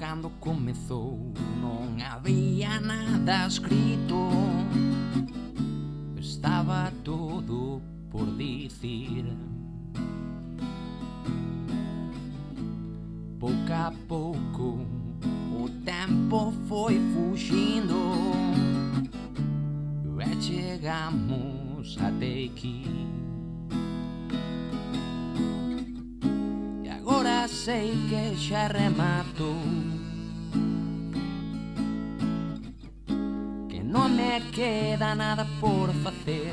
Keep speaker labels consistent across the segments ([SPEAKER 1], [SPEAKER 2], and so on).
[SPEAKER 1] cando comezou non había nada escrito, estaba todo por dicir. Pouco a pouco o tempo foi fuxindo e chegamos até aquí. E agora sei que xa remato, que non me queda nada por facer.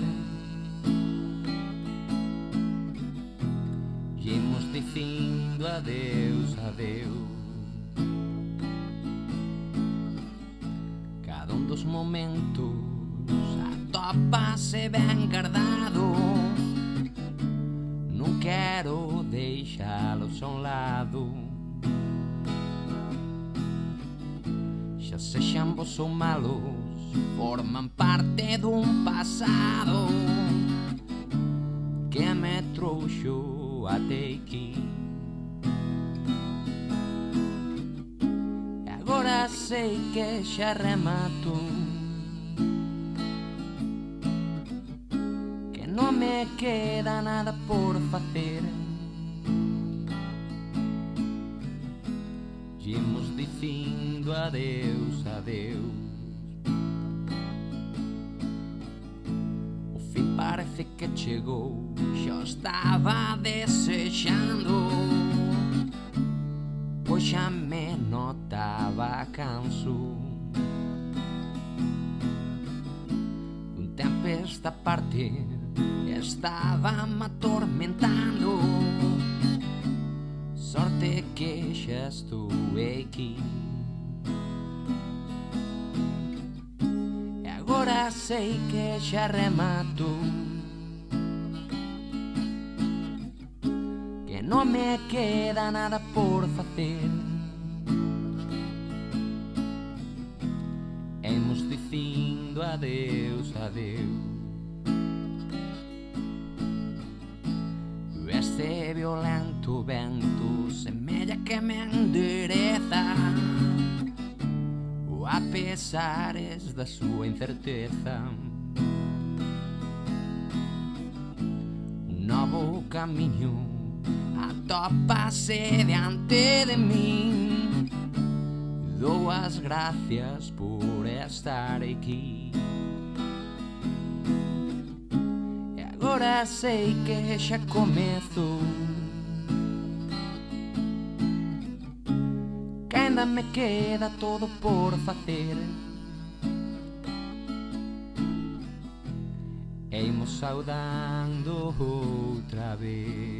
[SPEAKER 1] Imos dicindo adeus, adeus. Cada un dos momentos atópase ben guardado, non quero deixalos a un lado. Xa sexan bos ou malos, forman parte dun pasado que me trouxo até aquí. E agora sei que xa remato, que non me queda nada por facer. Imos dicindo adeus, adeus. O fin parece que chegou, xa estaba desexando, pois xa me notaba canso. Un tempo esta parte estaba me atormentando, sorte que xa estou aquí. E agora sei que xa remato, que non me queda nada por facer. Imos dicindo adeus, adeus. Este violento vento semella que me endereza, a pesares da súa incerteza. Un novo camiño atópase diante de min, dou as gracias por estar aquí. E agora sei que xa comezo, que ainda me queda todo por facer. E imos saudando outra vez.